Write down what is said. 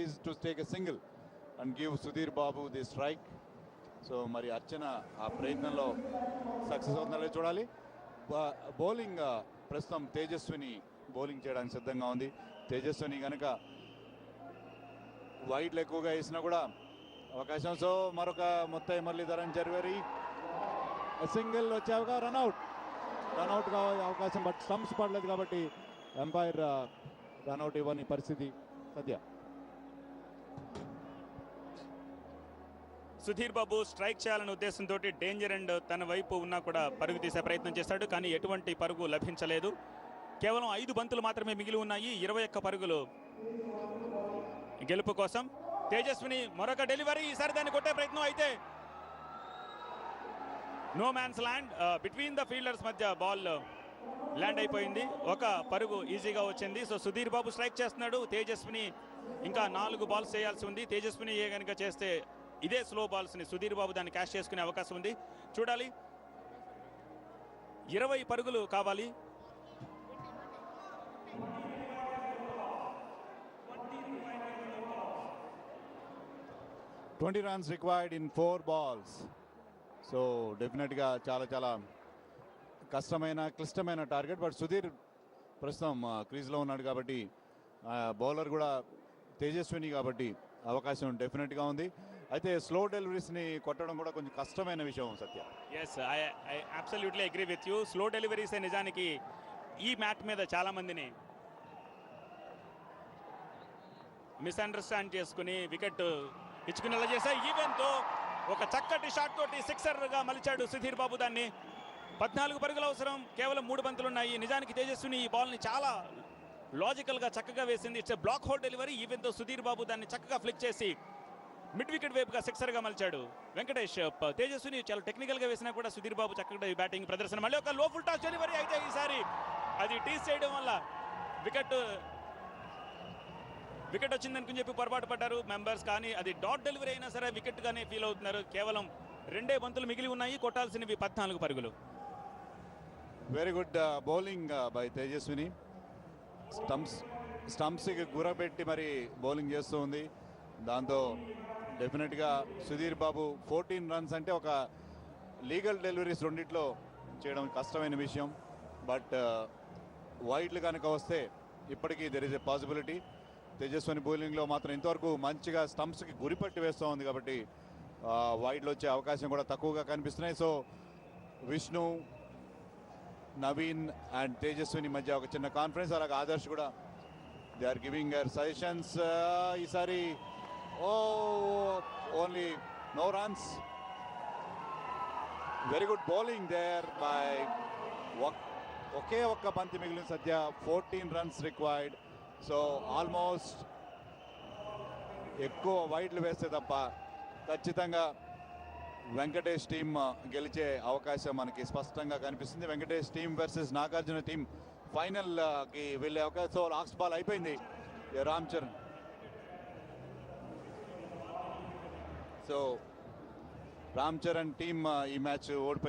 is to take a single and give Sudhir Babu the strike. So మరి అర్చన ఆ ప్రయత్నంలో success అవుతుందో చూడాలి. బౌలింగ్ ప్రస్తుతం తేజస్విని బౌలింగ్ చేయడానికి సిద్ధంగా ఉంది. తేజస్విని కనుక వైడ్లు ఎక్కువగా వేసినా కూడా అవకాశం. సో మరొక మొత్తం మురళీధరన్ జర్వేరి సింగిల్ వచ్చావుగా రన్అట్ కావాలి అవకాశం, బట్ స్టంప్స్ పడలేదు కాబట్టి ఎంపైర్ రన్అట్ ఇవ్వని పరిస్థితి. సద్య సుధీర్ బాబు స్ట్రైక్ చేయాలనే ఉద్దేశంతో డేంజర్ అండ్ తన వైపు ఉన్నా కూడా పరుగు తీసే ప్రయత్నం చేశాడు, కానీ ఎటువంటి పరుగు లభించలేదు. కేవలం 5 బంతులు మాత్రమే మిగిలి ఉన్నాయి. 21 పరుగులు గెలుపు కోసం. తేజస్విని మరొక డెలివరీ, ఈసారి దాన్ని కొట్టే ప్రయత్నం, అయితే no man's land. Between the fielders మధ్య బాల్ ల్యాండ్ అయిపోయింది. ఒక పరుగు ఈజీగా వచ్చింది. సో సుధీర్ బాబు స్ట్రైక్ చేస్తున్నాడు. తేజస్విని ఇంకా 4 బాల్స్ చేయాల్సి ఉంది. తేజస్విని ఏ కనుక చేస్తే ఇదే స్లో బాల్స్ని సుధీర్ బాబు దాన్ని క్యాష్ చేసుకునే అవకాశం ఉంది. చూడాలి. 20 పరుగులు కావాలి. Twenty runs required in 4 balls. So డెఫినెట్గా చాలా కష్టమైన క్లిష్టమైన టార్గెట్. బట్ సుధీర్ ప్రస్తుతం క్రీజ్లో ఉన్నాడు కాబట్టి, బౌలర్ కూడా తేజస్విని కాబట్టి అవకాశం డెఫినెట్గా ఉంది. అయితే స్లో డెలివరీస్ని కొట్టడం కూడా కొంచెం కష్టమైన విషయం Satya. Yes, I absolutely agree with you. Slow deliveries నిజానికి ఈ మ్యాచ్ మీద చాలామందిని మిస్అండర్స్టాండ్ చేసుకుని వికెట్ ఇచ్చుకునేలా చేశాయి. ఈవెన్తో ఒక చక్కటి షాట్ తోటి సిక్సర్గా మలిచాడు సుధీర్ బాబు దాన్ని. 14 పరుగులు అవసరం, కేవలం 3 బంతులు ఉన్నాయి. నిజానికి తేజస్విని ఈ బాల్ని చాలా లాజికల్గా చక్కగా వేసింది. It's a blockhole delivery. ఈవెన్తో సుధీర్ బాబు దాన్ని చక్కగా ఫ్లిక్ చేసి మిడ్ వికెట్ వైపుగా సిక్సర్గా మలిచాడు వెంకటేష్. తేజస్విని చాలా టెక్నికల్గా వేసినా కూడా సుధీర్ బాబు చక్కగా బ్యాటింగ్ ప్రదర్శన. మళ్ళీ ఒక లో ఫుల్ టాస్ డెలివరీ, అయితే ఈసారి అది టీస్ చేయడం వల్ల వికెట్ వచ్చిందనుకుని చెప్పి పొరపాటు పడ్డారు మెంబర్స్, కానీ అది డాట్ డెలివరీ అయినా సరే వికెట్గానే ఫీల్ అవుతున్నారు. కేవలం 2 బంతులు మిగిలి ఉన్నాయి. కొట్టాల్సినవి 14 పరుగులు. Very good bowling by Tejaswini. స్టంప్స్కి గురబెట్టి మరి బౌలింగ్ చేస్తూ ఉంది. దాంతో డెఫినెట్గా సుధీర్ బాబు 14 రన్స్ అంటే ఒక లీగల్ డెలివరీస్ రెండిట్లో చేయడం కష్టమైన విషయం. బట్ వైడ్లు కనుక వస్తే ఇప్పటికీ there is a possibility. Tejaswini బౌలింగ్లో మాత్రం ఇంతవరకు మంచిగా స్టంప్స్కి గురిపట్టి వేస్తూ ఉంది కాబట్టి వైడ్లు వచ్చే అవకాశం కూడా తక్కువగా కనిపిస్తున్నాయి. సో విష్ణు, నవీన్ అండ్ తేజస్విని మధ్య ఒక చిన్న కాన్ఫరెన్స్. అలాగే ఆదర్శ్ కూడా they are giving your suggestions. ఈసారి only no runs. Very good bowling there by. ఒకే ఒక్క బంతి మిగిలిన Satya. 14 runs required. So almost ఎక్కువ వైడ్లు వేస్తే తప్ప ఖచ్చితంగా వెంకటేష్ టీం గెలిచే అవకాశం మనకి స్పష్టంగా కనిపిస్తుంది. Venkatesh team versus Nagarjuna team ఫైనల్కి వెళ్ళే అవకాశం. సో లాస్ట్ బాల్ అయిపోయింది రామ్ చరణ్. సో రామ్ చరణ్ టీం ఈ మ్యాచ్ ఓడిపోయింది.